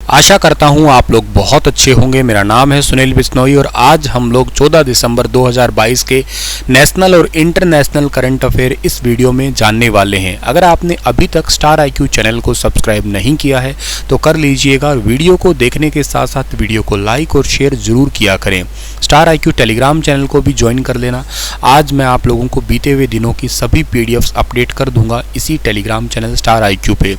आशा करता हूं आप लोग बहुत अच्छे होंगे। मेरा नाम है सुनील बिश्नोई और आज हम लोग 14 दिसंबर 2022 के नेशनल और इंटरनेशनल करंट अफेयर इस वीडियो में जानने वाले हैं। अगर आपने अभी तक स्टार IQ चैनल को सब्सक्राइब नहीं किया है तो कर लीजिएगा और वीडियो को देखने के साथ साथ वीडियो को लाइक और शेयर जरूर किया करें। स्टार IQ टेलीग्राम चैनल को भी ज्वाइन कर लेना। आज मैं आप लोगों को बीते हुए दिनों की सभी PDFs अपडेट कर दूंगा इसी टेलीग्राम चैनल स्टार IQ पे।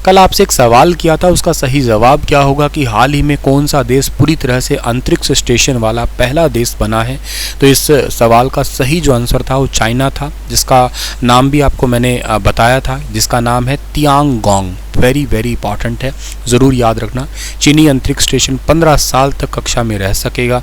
कल आपसे एक सवाल किया था, उसका सही जवाब क्या होगा कि हाल ही में कौन सा देश पूरी तरह से अंतरिक्ष स्टेशन वाला पहला देश बना है। तो इस सवाल का सही जो आंसर था वो चाइना था, जिसका नाम भी आपको मैंने बताया था, जिसका नाम है तियांगोंग। वेरी इंपॉर्टेंट है, ज़रूर याद रखना। चीनी अंतरिक्ष स्टेशन 15 साल तक कक्षा में रह सकेगा,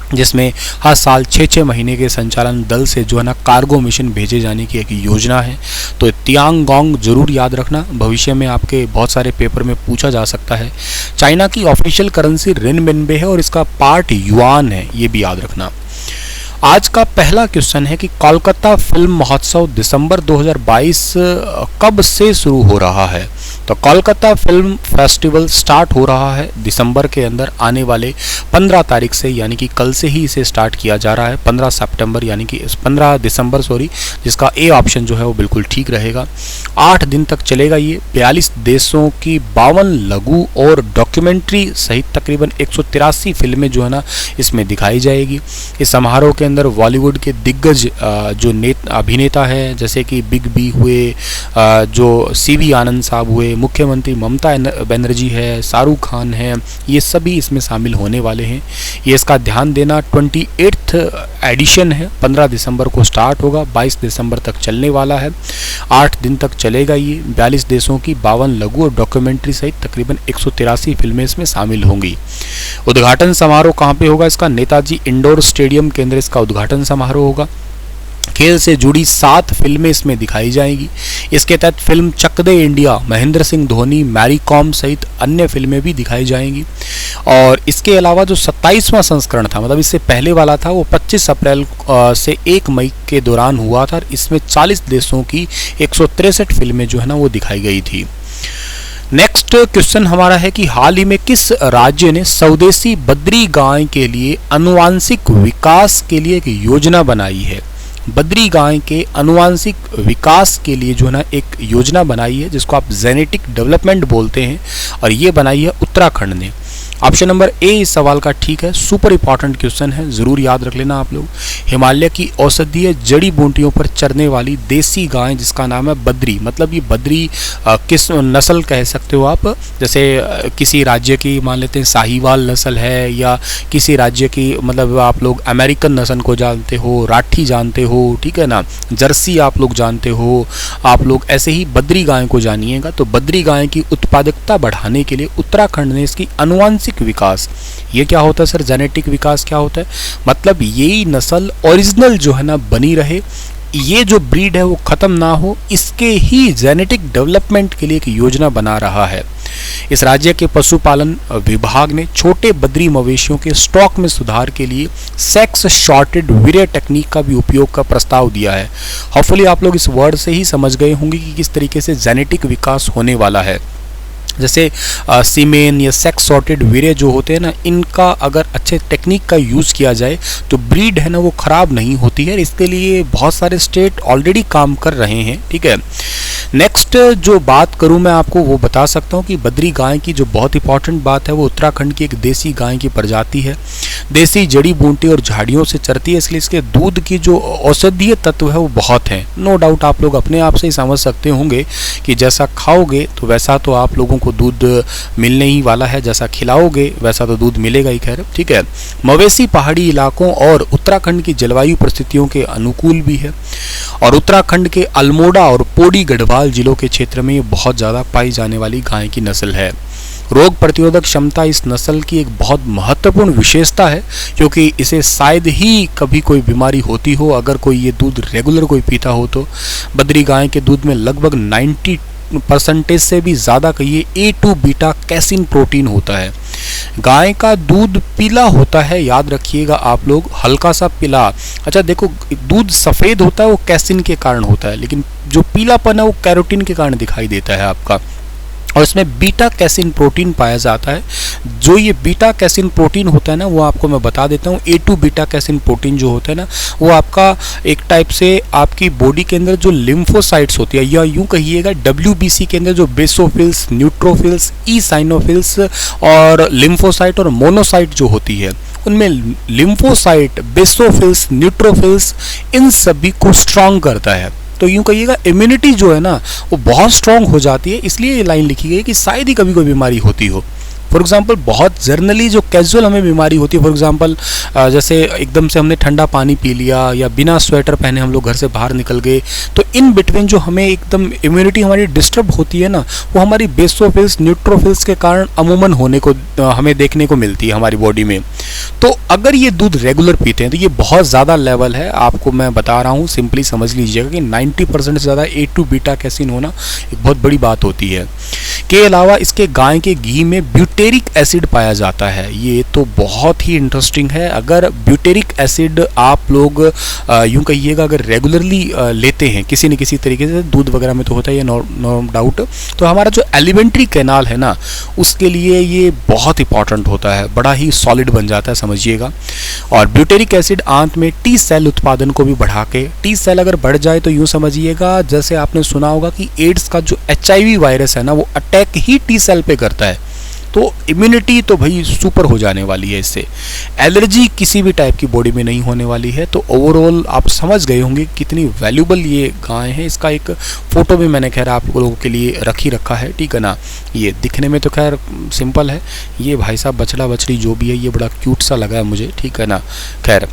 जिसमें हर साल 6 महीने के संचालन दल से जो है ना कार्गो मिशन भेजे जाने की एक योजना है। तो तियांगोंग जरूर याद रखना, भविष्य में आपके बहुत सारे पेपर में पूछा जा सकता है। चाइना की ऑफिशियल करेंसी रिनमिनबे है और इसका पार्ट युआन है, ये भी याद रखना। आज का पहला क्वेश्चन है कि कोलकाता फिल्म महोत्सव दिसंबर 2022 कब से शुरू हो रहा है। तो कोलकाता फिल्म फेस्टिवल स्टार्ट हो रहा है दिसंबर के अंदर आने वाले 15 तारीख से, यानी कि कल से ही इसे स्टार्ट किया जा रहा है। 15 सितंबर यानी कि 15 दिसंबर सॉरी, जिसका ए ऑप्शन जो है वो बिल्कुल ठीक रहेगा। 8 दिन तक चलेगा ये। 42 देशों की 52 लघु और डॉक्यूमेंट्री सहित तकरीबन 183 फिल्में जो है ना इसमें दिखाई जाएगी। इस समारोह के अंदर बॉलीवुड के दिग्गज जो अभिनेता है, जैसे कि बिग बी हुए, जो CV आनंद साहब हुए, मुख्यमंत्री ममता बनर्जी है, शाहरुख खान है, ये सभी इसमें शामिल होने वाले हैं। ये इसका ध्यान देना 28th एडिशन है। 15 दिसंबर को स्टार्ट होगा, 22 दिसंबर तक चलने वाला है। 8 दिन तक चलेगा ये। 42 देशों की 52 लघु और डॉक्यूमेंट्री सहित तकरीबन 183 फिल्में इसमें शामिल होंगी। उद्घाटन समारोह कहाँ पे होगा इसका? नेताजी इंडोर स्टेडियम के अंदर इसका उद्घाटन समारोह होगा। खेल से जुड़ी 7 फिल्में इसमें दिखाई जाएंगी। इसके तहत फिल्म चक दे इंडिया, महेंद्र सिंह धोनी, मैरी कॉम सहित अन्य फिल्में भी दिखाई जाएंगी। और इसके अलावा जो 27वां संस्करण था, मतलब इससे पहले वाला था, वो 25 अप्रैल से 1 मई के दौरान हुआ था। इसमें 40 देशों की 163 फिल्में जो है ना वो दिखाई गई थी। नेक्स्ट क्वेश्चन हमारा है कि हाल ही में किस राज्य ने स्वदेशी बद्री गाय के लिए आनुवांशिक विकास के लिए एक योजना बनाई है। बद्री गाय के आनुवांशिक विकास के लिए जो है ना एक योजना बनाई है, जिसको आप जेनेटिक डेवलपमेंट बोलते हैं, और ये बनाई है उत्तराखंड ने। ऑप्शन नंबर ए इस सवाल का ठीक है। सुपर इंपॉर्टेंट क्वेश्चन है, जरूर याद रख लेना आप लोग। हिमालय की औषधीय जड़ी बूटियों पर चरने वाली देसी गाय जिसका नाम है बद्री, मतलब ये बद्री किस नस्ल कह सकते हो आप? जैसे किसी राज्य की मान लेते हैं साहिवाल नस्ल है, या किसी राज्य की मतलब आप लोग अमेरिकन नस्ल को जानते हो, राठी जानते हो, ठीक है ना, जर्सी आप लोग जानते हो, आप लोग ऐसे ही बद्री गाय को जानिएगा। तो बद्री गाय की उत्पादकता बढ़ाने के लिए उत्तराखंड ने इसकी आनुवांशिक विकास, ये क्या होता है सर? जेनेटिक विकास क्या होता है? मतलब यही नस्ल ओरिजिनल जो है ना बनी रहे, ये जो ब्रीड है वो खत्म ना हो, इसके ही जेनेटिक डेवलपमेंट के लिए एक योजना बना रहा है। इस राज्य के पशुपालन विभाग ने छोटे बद्री मवेशियों के स्टॉक में सुधार के लिए सेक्स शॉर्टेड वीर्य टेक्निक का भी उपयोग का प्रस्ताव दिया है। होपफुली आप लोग इस वर्ड से ही समझ गए होंगे कि किस तरीके से जेनेटिक विकास होने वाला है। जैसे सीमेन या सेक्स सॉर्टेड वीर्य जो होते हैं ना, इनका अगर अच्छे टेक्निक का यूज़ किया जाए तो ब्रीड है ना वो ख़राब नहीं होती है। इसके लिए बहुत सारे स्टेट ऑलरेडी काम कर रहे हैं, ठीक है। नेक्स्ट जो बात करूं मैं आपको वो बता सकता हूं कि बद्री गाय की जो बहुत इंपॉर्टेंट बात है वो उत्तराखंड की एक देसी गाय की प्रजाति है। देसी जड़ी बूटी और झाड़ियों से चरती है, इसलिए इसके दूध की जो औषधीय तत्व है वो बहुत है। नो डाउट आप लोग अपने आप से ही समझ सकते होंगे कि जैसा खाओगे तो वैसा तो आप लोगों को दूध मिलने ही वाला है, जैसा खिलाओगे वैसा तो दूध मिलेगा ही, खैर ठीक है। मवेशी पहाड़ी इलाकों और उत्तराखंड की जलवायु परिस्थितियों के अनुकूल भी है, और उत्तराखंड के अल्मोड़ा और पौड़ी गढ़वाल जिलों के क्षेत्र में ये बहुत ज़्यादा पाई जाने वाली गाय की नस्ल है। रोग प्रतिरोधक क्षमता इस नस्ल की एक बहुत महत्वपूर्ण विशेषता है, क्योंकि इसे शायद ही कभी कोई बीमारी होती हो अगर कोई ये दूध रेगुलर कोई पीता हो तो। बद्री गाय के दूध में लगभग 90% से भी ज़्यादा कहिए A2 बीटा कैसिन प्रोटीन होता है। गाय का दूध पीला होता है, याद रखिएगा आप लोग, हल्का सा पीला। अच्छा देखो, दूध सफ़ेद होता है वो कैसिन के कारण होता है, लेकिन जो पीलापन है वो कैरोटीन के कारण दिखाई देता है आपका। और इसमें बीटा कैसिन प्रोटीन पाया जाता है। जो ये बीटा कैसिन प्रोटीन होता है ना, वो आपको मैं बता देता हूँ। A2 बीटा कैसिन प्रोटीन जो होता है ना, वो आपका एक टाइप से आपकी बॉडी के अंदर जो लिम्फोसाइट्स होती है, या यूँ कहिएगा WBC के अंदर जो बेसोफिल्स, न्यूट्रोफिल्स, ईसाइनोफिल्स और लिम्फोसाइट और मोनोसाइट जो होती है, उनमें लिम्फोसाइट, बेसोफिल्स, न्यूट्रोफिल्स, इन सभी को स्ट्रांग करता है। तो यूँ कहिएगा इम्यूनिटी जो है ना, वो बहुत स्ट्रांग हो जाती है। इसलिए ये लाइन लिखी गई है कि शायद ही कभी कोई बीमारी होती हो। फॉर एग्जाम्पल बहुत जर्नली जो कैजुअल हमें बीमारी होती है, फॉर एग्जाम्पल जैसे एकदम से हमने ठंडा पानी पी लिया या बिना स्वेटर पहने हम लोग घर से बाहर निकल गए, तो इन बिटवीन जो हमें एकदम इम्यूनिटी हमारी डिस्टर्ब होती है ना, वो हमारी बेसोफिल्स, न्यूट्रोफिल्स के कारण अमूमन होने को हमें देखने को मिलती है हमारी बॉडी में। तो अगर ये दूध रेगुलर पीते हैं तो ये बहुत ज़्यादा लेवल है, आपको मैं बता रहा हूँ, सिंपली समझ लीजिएगा कि 90% से ज़्यादा A2 बीटा कैसिन होना एक बहुत बड़ी बात होती है। के अलावा इसके गाय के घी में ब्यूटेरिक एसिड पाया जाता है। ये तो बहुत ही इंटरेस्टिंग है। अगर ब्यूटेरिक एसिड आप लोग यूँ कहिएगा अगर रेगुलरली लेते हैं किसी न किसी तरीके से, दूध वगैरह में तो होता है ये नो डाउट, तो हमारा जो एलिमेंट्री कैनाल है ना, उसके लिए ये बहुत इंपॉर्टेंट होता है, बड़ा ही सॉलिड बन जाता है, समझिएगा। और ब्यूटेरिक एसिड आंत में टी सेल उत्पादन को भी बढ़ा के, टी सेल अगर बढ़ जाए तो यूँ समझिएगा जैसे आपने सुना होगा कि एड्स का जो HIV वायरस है ना, वो अटैक ही टी सेल पे करता है। तो इम्यूनिटी तो भाई सुपर हो जाने वाली है इससे। एलर्जी किसी भी टाइप की बॉडी में नहीं होने वाली है। तो ओवरऑल आप समझ गए होंगे कितनी वैल्यूबल ये गाय है। इसका एक फ़ोटो भी मैंने खैर आप लोगों के लिए रखा है, ठीक है ना। ये दिखने में तो खैर सिंपल है। ये भाई साहब बछड़ा बछड़ी जो भी है, ये बड़ा क्यूट सा लगा है मुझे, ठीक है ना। खैर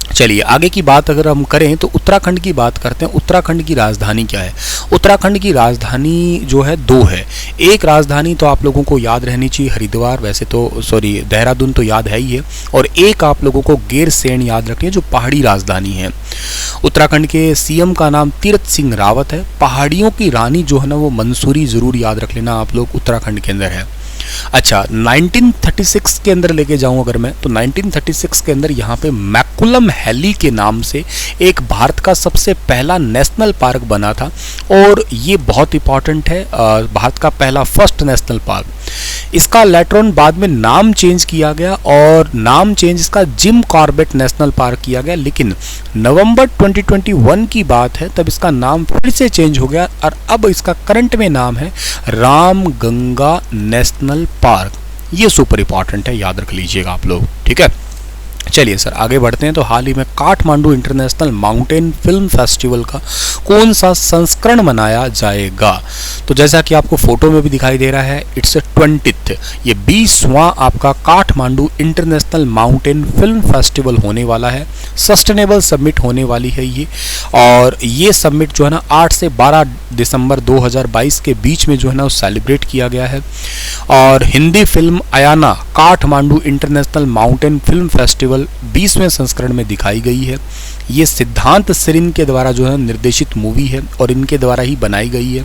चलिए आगे की बात अगर हम करें तो उत्तराखंड की बात करते हैं। उत्तराखंड की राजधानी क्या है? उत्तराखंड की राजधानी जो है 2 है। एक राजधानी तो आप लोगों को याद रहनी चाहिए हरिद्वार, वैसे तो सॉरी देहरादून तो याद है ही है, और एक आप लोगों को गैरसैंण याद रखनी है जो पहाड़ी राजधानी है। उत्तराखंड के CM का नाम तीरथ सिंह रावत है। पहाड़ियों की रानी जो है ना, वो मंसूरी ज़रूर याद रख लेना आप लोग, उत्तराखंड के अंदर है। अच्छा 1936 के अंदर लेके जाऊं अगर मैं, तो 1936 के अंदर यहाँ पे मैकुलम हैली के नाम से एक भारत का सबसे पहला नेशनल पार्क बना था, और ये बहुत इंपॉर्टेंट है, भारत का पहला फर्स्ट नेशनल पार्क। इसका लेटर ऑन बाद में नाम चेंज किया गया, और नाम चेंज इसका जिम कॉर्बेट नेशनल पार्क किया गया, लेकिन नवंबर 2021 की बात है तब इसका नाम फिर से चेंज हो गया, और अब इसका करंट में नाम है राम गंगा नेशनल पार्क। ये सुपर इंपॉर्टेंट है, याद रख लीजिएगा आप लोग, ठीक है। चलिए सर आगे बढ़ते हैं। तो हाल ही में Kathmandu International Mountain Film festival का कौन सा संस्करण मनाया जाएगा? तो जैसा कि आपको फोटो में भी दिखाई दे रहा है, इट्स 20th, ये 20वां आपका Kathmandu International Mountain Film festival होने वाला है। सस्टेनेबल समिट होने वाली है ये, और ये समिट जो है ना 8 से 12 दिसंबर 2022 के बीच में जो है ना वो सेलिब्रेट किया गया है। और Hindi film Ayana Kathmandu International Mountain Film Festival 20वें संस्करण में दिखाई गई है। ये सिद्धांत सरिन के द्वारा जो है निर्देशित मूवी है, और इनके द्वारा ही बनाई गई है।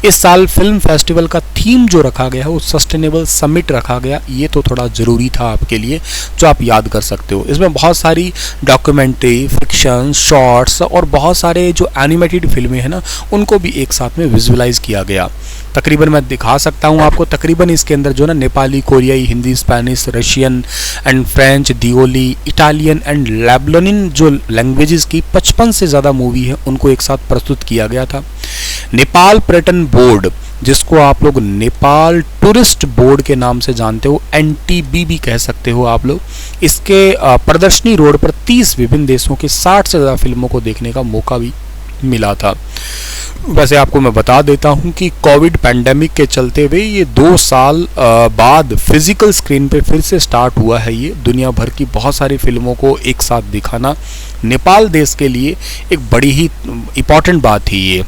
इस साल फिल्म फेस्टिवल का थीम जो रखा गया है वो सस्टेनेबल समिट रखा गया। ये तो थोड़ा ज़रूरी था आपके लिए, जो आप याद कर सकते हो। इसमें बहुत सारी डॉक्यूमेंट्री, फिक्शन, शॉर्ट्स और बहुत सारे जो एनिमेटेड फिल्में हैं ना, उनको भी एक साथ में विजुअलाइज किया गया। तकरीबन मैं दिखा सकता हूँ आपको, तकरीबन इसके अंदर जो ना नेपाली, कोरियाई, Hindi, Spanish, Russian and French, दियोली, इटालियन एंड लेबनानी जो लैंग्वेजेस की 55 से ज़्यादा मूवी है, उनको एक साथ प्रस्तुत किया गया था। नेपाल पर्यटन बोर्ड, जिसको आप लोग नेपाल टूरिस्ट बोर्ड के नाम से जानते हो, NTB भी कह सकते हो आप लोग, इसके प्रदर्शनी रोड पर 30 विभिन्न देशों के 60 से ज़्यादा फिल्मों को देखने का मौका भी मिला था। वैसे आपको मैं बता देता हूं कि कोविड पैंडेमिक के चलते हुए ये 2 साल बाद फिजिकल स्क्रीन पे फिर से स्टार्ट हुआ है। ये दुनिया भर की बहुत सारी फिल्मों को एक साथ दिखाना नेपाल देश के लिए एक बड़ी ही इम्पॉर्टेंट बात थी। ये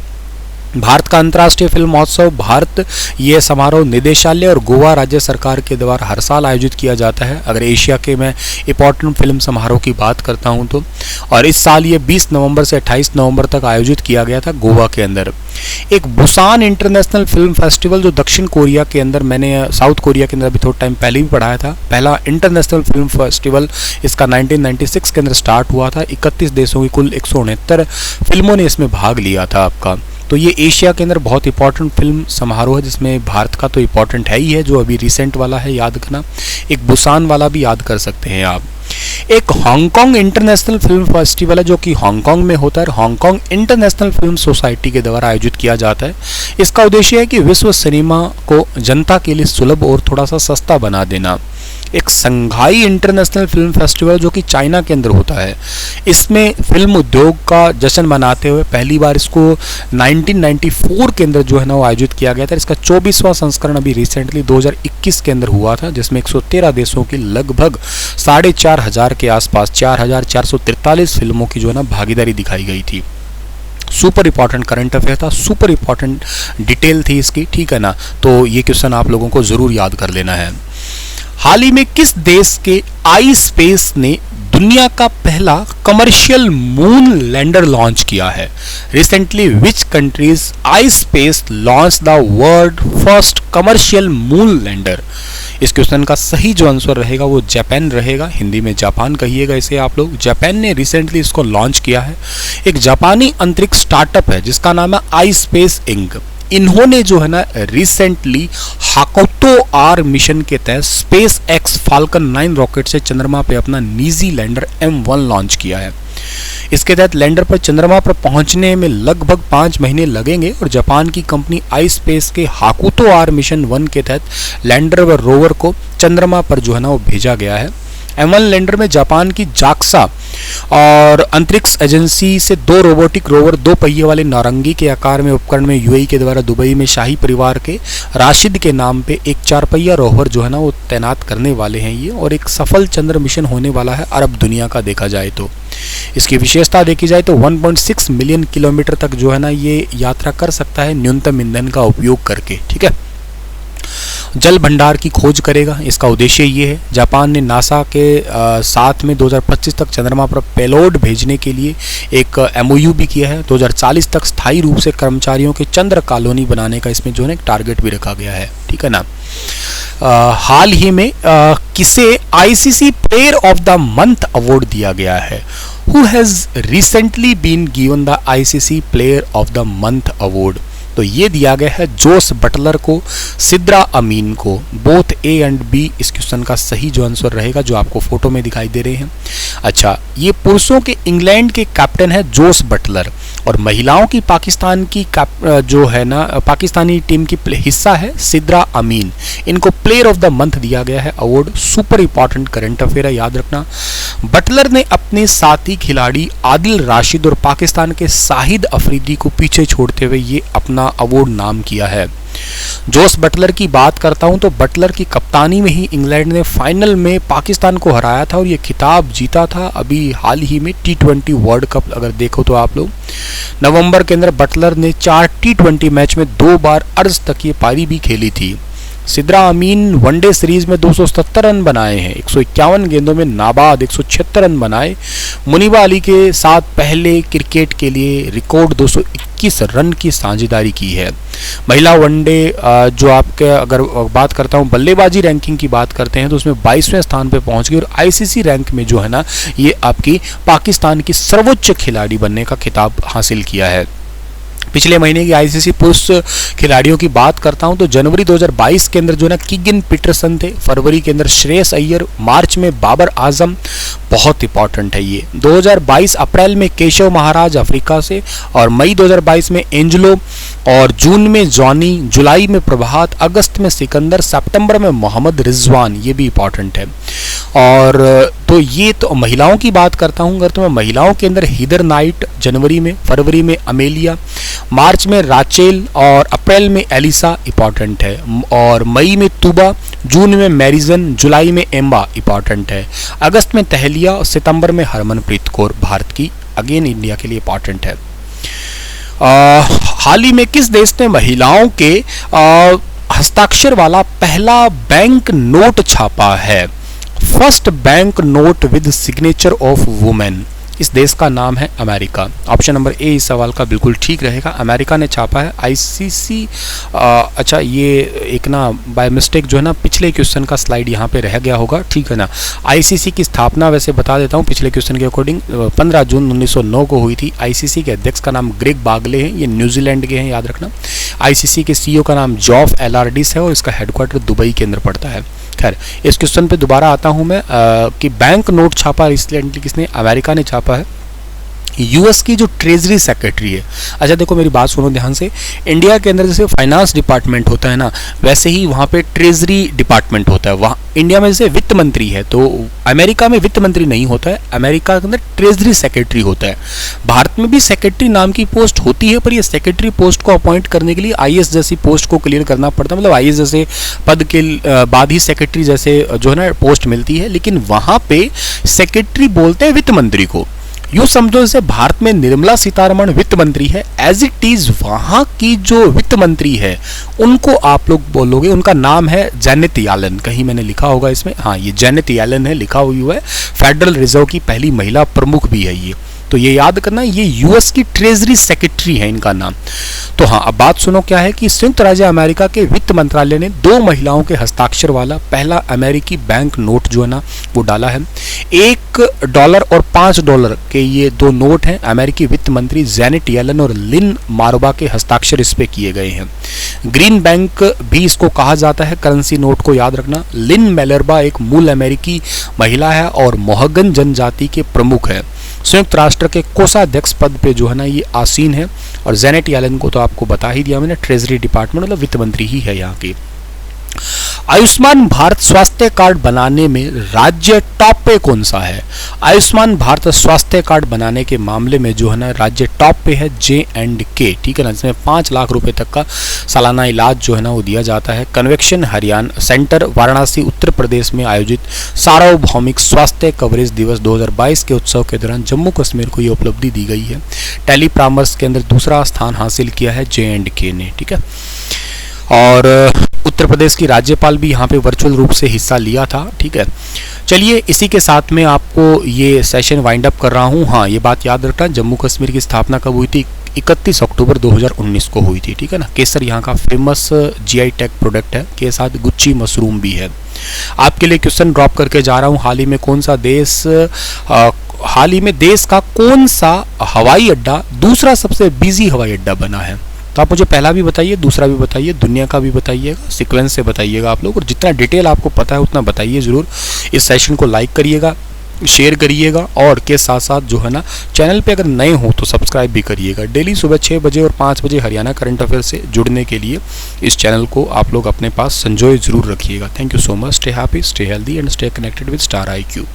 भारत का अंतर्राष्ट्रीय फिल्म महोत्सव भारत, ये समारोह निदेशालय और गोवा राज्य सरकार के द्वारा हर साल आयोजित किया जाता है। अगर एशिया के मैं इंपॉर्टेंट फिल्म समारोह की बात करता हूं तो, और इस साल ये 20 नवंबर से 28 नवंबर तक आयोजित किया गया था गोवा के अंदर। एक बुसान इंटरनेशनल फिल्म फेस्टिवल जो दक्षिण कोरिया के अंदर, मैंने साउथ कोरिया के अंदर अभी थोड़ा टाइम पहले भी पढ़ाया था, पहला इंटरनेशनल फिल्म फेस्टिवल इसका 1996 के अंदर स्टार्ट हुआ था। 31 देशों की कुल 169 फिल्मों ने इसमें भाग लिया था आपका। तो ये एशिया के अंदर बहुत इंपॉर्टेंट फिल्म समारोह है, जिसमें भारत का तो इंपॉर्टेंट है ही है, जो अभी रिसेंट वाला है याद रखना। एक बुसान वाला भी याद कर सकते हैं आप। एक हांगकांग इंटरनेशनल फिल्म फेस्टिवल है जो कि हांगकांग में होता है, हांगकांग इंटरनेशनल फिल्म सोसाइटी के द्वारा आयोजित किया जाता है। इसका उद्देश्य है कि विश्व सिनेमा को जनता के लिए सुलभ और थोड़ा सा सस्ता बना देना। एक संघाई इंटरनेशनल फिल्म फेस्टिवल जो कि चाइना के अंदर होता है, इसमें फिल्म उद्योग का जश्न मनाते हुए पहली बार इसको 1994 के अंदर जो है ना वो आयोजित किया गया था। इसका 24वां संस्करण अभी रिसेंटली 2021 के अंदर हुआ था, जिसमें 113 देशों की लगभग 4,500 के आसपास 4,443 फिल्मों की जो है ना भागीदारी दिखाई गई थी। सुपर इंपॉर्टेंट करंट अफेयर था, सुपर इंपॉर्टेंट डिटेल थी इसकी, ठीक है ना। तो ये क्वेश्चन आप लोगों को जरूर याद कर लेना है। हाल ही में किस देश के आई स्पेस ने दुनिया का पहला कमर्शियल मून लैंडर लॉन्च किया है? Recently which countries I space launch the world first commercial moon lander? इस क्वेश्चन का सही जो आंसर रहेगा वो जापान रहेगा, हिंदी में जापान कहिएगा इसे आप लोग। जापान ने रिसेंटली इसको लॉन्च किया है। एक जापानी अंतरिक्ष स्टार्टअप है जिसका नाम है आई स्पेस इंक। इन्होंने जो है ना रिसेंटली हाकोतो आर मिशन के तहत स्पेस एक्स फाल्कन 9 रॉकेट से चंद्रमा पे अपना निजी लैंडर M1 लॉन्च किया है। इसके तहत लैंडर पर चंद्रमा पर पहुंचने में लगभग 5 महीने लगेंगे और जापान की कंपनी आई स्पेस के हाकोतो आर मिशन 1 के तहत लैंडर व रोवर को चंद्रमा पर जो है ना वो भेजा गया है। M1 लैंडर में जापान की जाक्सा और अंतरिक्ष एजेंसी से 2 रोबोटिक रोवर 2 पहिए वाले नारंगी के आकार में उपकरण में UAE के द्वारा दुबई में शाही परिवार के राशिद के नाम पे एक 4 पहिया रोवर जो है ना वो तैनात करने वाले हैं ये, और एक सफल चंद्र मिशन होने वाला है अरब दुनिया का देखा जाए तो। इसकी विशेषता देखी जाए तो 1.6 मिलियन किलोमीटर तक जो है ना ये यात्रा कर सकता है न्यूनतम ईंधन का उपयोग करके, ठीक है। जल भंडार की खोज करेगा, इसका उद्देश्य ये है। जापान ने नासा के साथ में 2025 तक चंद्रमा पर पेलोड भेजने के लिए एक MOU भी किया है। 2040 तक स्थायी रूप से कर्मचारियों के चंद्र कॉलोनी बनाने का इसमें जो है एक टारगेट भी रखा गया है, ठीक है ना। हाल ही में किसे ICC player of the month award दिया गया है? Who has recently been given the ICC player of the month award? तो ये दिया गया है जोस बटलर को, सिद्रा अमीन को। बोथ A एंड B इस क्वेश्चन का सही जो आंसर रहेगा, जो आपको फोटो में दिखाई दे रहे हैं। अच्छा, ये पुरुषों के इंग्लैंड के कैप्टन है जोस बटलर, और महिलाओं की पाकिस्तान की जो है ना पाकिस्तानी टीम की हिस्सा है सिद्रा अमीन। इनको प्लेयर ऑफ द मंथ दिया गया है award. Super important current affair है, याद रखना। बटलर ने अपने साथी खिलाड़ी आदिल राशिद और पाकिस्तान के शाहिद अफरीदी को पीछे छोड़ते हुए ये अपना अवार्ड नाम किया है। जोस बटलर की बात करता हूं तो बटलर की कप्तानी में ही इंग्लैंड ने फाइनल में पाकिस्तान को हराया था और ये खिताब जीता था अभी हाल ही में T20 वर्ल्ड कप। अगर देखो तो आप लोग नवंबर के अंदर बटलर ने 4 T20 मैच में 2 बार अर्ज तक ये पारी भी खेली थी। सिद्रा अमीन वनडे सीरीज में 277 रन बनाए हैं, 151 गेंदों में नाबाद 176 रन बनाए। मुनीबा अली के साथ पहले क्रिकेट के लिए रिकॉर्ड 221 रन की साझेदारी की है। महिला वनडे जो आपके अगर बात करता हूं बल्लेबाजी रैंकिंग की बात करते हैं तो उसमें 22वें स्थान पे पहुंच गई और ICC रैंक में जो है ना ये आपकी पाकिस्तान की सर्वोच्च खिलाड़ी बनने का खिताब हासिल किया है। पिछले महीने की ICC पुरुष खिलाड़ियों की बात करता हूं तो जनवरी 2022 के अंदर जो है ना किगिन पीटरसन थे, फरवरी के अंदर श्रेयस अय्यर, मार्च में बाबर आजम, बहुत इंपॉर्टेंट है ये। 2022 अप्रैल में केशव महाराज अफ्रीका से, और मई 2022 में एंजलो, और जून में जॉनी, जुलाई में प्रभात, अगस्त में सिकंदर, सितंबर में मोहम्मद रिजवान, ये भी इंपॉर्टेंट है। और तो ये तो महिलाओं की बात करता हूँ अगर तो मैं महिलाओं के अंदर हीदर नाइट जनवरी में, फरवरी में अमेलिया, मार्च में राचेल और अप्रैल में एलिसा इंपॉर्टेंट है, और मई में तुबा, जून में मैरिजन, जुलाई में एम्बा इंपॉर्टेंट है, अगस्त में तहलिया और सितंबर में हरमनप्रीत कौर भारत की अगेन इंडिया के लिए इंपॉर्टेंट है। हाल ही में किस देश ने महिलाओं के हस्ताक्षर वाला पहला बैंक नोट छापा है? First bank note with signature of women. इस देश का नाम है अमेरिका। ऑप्शन नंबर ए इस सवाल का बिल्कुल ठीक रहेगा, अमेरिका ने छापा है। आईसीसी, अच्छा ये एक ना बाय मिस्टेक जो है ना पिछले क्वेश्चन का स्लाइड यहाँ पे रह गया होगा, ठीक है ना। आईसीसी की स्थापना वैसे बता देता हूँ पिछले क्वेश्चन के अकॉर्डिंग 15 जून 1909 को हुई थी। आईसीसी के अध्यक्ष का नाम ग्रेग बागले हैं, ये न्यूजीलैंड के हैं, याद रखना। आईसीसी के सीईओ का नाम जॉफ एलार्डिस है और इसका हेडक्वार्टर दुबई के अंदर पड़ता है। खैर इस क्वेश्चन पे दोबारा आता हूं मैं कि बैंक नोट छापा रिसेंटली किसने, अमेरिका ने छापा है। यूएस की जो ट्रेजरी सेक्रेटरी है, अच्छा देखो मेरी बात सुनो ध्यान से, इंडिया के अंदर जैसे फाइनेंस डिपार्टमेंट होता है ना, वैसे ही वहाँ पे ट्रेजरी डिपार्टमेंट होता है। वहाँ इंडिया में जैसे वित्त मंत्री है, तो अमेरिका में वित्त मंत्री नहीं होता है, अमेरिका के अंदर ट्रेजरी सेक्रेटरी होता है। भारत में भी सेक्रेटरी नाम की पोस्ट होती है, पर ये सेक्रेटरी पोस्ट को अपॉइंट करने के लिए आईएएस जैसी पोस्ट को क्लियर करना पड़ता है, मतलब आईएएस जैसे पद के बाद ही सेक्रेटरी जैसे जो है ना पोस्ट मिलती है। लेकिन वहाँ पे सेक्रेटरी बोलते हैं वित्त मंत्री को। यूँ समझो जैसे भारत में निर्मला सीतारमण वित्त मंत्री है, एज इट इज वहां की जो वित्त मंत्री है उनको आप लोग बोलोगे, उनका नाम है जेनेट येलन। कहीं मैंने लिखा होगा इसमें, हाँ ये जेनेट येलन है लिखा हुआ है, फेडरल रिजर्व की पहली महिला प्रमुख भी है ये, तो ये याद करना, ये यूएस की ट्रेजरी सेक्रेटरी है इनका नाम। तो हाँ अब बात सुनो क्या है कि संयुक्त राज्य अमेरिका के वित्त मंत्रालय ने 2 महिलाओं के हस्ताक्षर वाला पहला अमेरिकी बैंक नोट जो है ना वो डाला है। $1 और $5 के ये 2 नोट हैं, अमेरिकी वित्त मंत्री जेनेट येलन और लिन मारोबा के हस्ताक्षर इस पे किए गए हैं। ग्रीन बैंक भी इसको कहा जाता है, करेंसी नोट को याद रखना। लिन मेलरबा एक मूल अमेरिकी महिला है और मोहगन जनजाति के प्रमुख है। संयुक्त राष्ट्र के कोषाध्यक्ष पद पे जो है ना ये आसीन है। और जेनेट येलन को तो आपको बता ही दिया मैंने, ट्रेजरी डिपार्टमेंट मतलब वित्त मंत्री ही है यहाँ की। आयुष्मान भारत स्वास्थ्य कार्ड बनाने में राज्य टॉप पे कौन सा है? आयुष्मान भारत स्वास्थ्य कार्ड बनाने के मामले में जो है ना राज्य टॉप पे है J&K, ठीक है ना, जिसमें 5 लाख रुपए तक का सालाना इलाज जो है ना वो दिया जाता है। कन्वेक्शन हरियाणा सेंटर वाराणसी उत्तर प्रदेश में आयोजित सार्वभौमिक स्वास्थ्य कवरेज दिवस 2022 के उत्सव के दौरान जम्मू कश्मीर को ये उपलब्धि दी गई है। टेली परामर्श के अंदर दूसरा स्थान हासिल किया है J&K ने, ठीक है। और उत्तर प्रदेश की राज्यपाल भी यहाँ पे वर्चुअल रूप से हिस्सा लिया था, ठीक है। चलिए इसी के साथ में आपको ये सेशन वाइंड अप कर रहा हूँ। हाँ ये बात याद रखना, जम्मू कश्मीर की स्थापना कब हुई थी? 31 अक्टूबर 2019 को हुई थी, ठीक है ना। केसर यहाँ का फेमस GI टैग प्रोडक्ट है, के साथ गुच्ची मशरूम भी है। आपके लिए क्वेश्चन ड्रॉप करके जा रहा हूँ, हाल ही में कौन सा देश हाल ही में देश का कौन सा हवाई अड्डा दूसरा सबसे बिजी हवाई अड्डा बना है? तो आप मुझे पहला भी बताइए, दूसरा भी बताइए, दुनिया का भी बताइएगा, सीक्वेंस से बताइएगा आप लोग, और जितना डिटेल आपको पता है उतना बताइए ज़रूर। इस सेशन को लाइक करिएगा, शेयर करिएगा, और के साथ साथ जो है ना चैनल पे अगर नए हो तो सब्सक्राइब भी करिएगा। डेली सुबह 6 बजे और 5 बजे हरियाणा करंट अफेयर से जुड़ने के लिए इस चैनल को आप लोग अपने पास संजोए ज़रूर रखिएगा। Thank you so much, stay happy, stay healthy and stay connected with star IQ।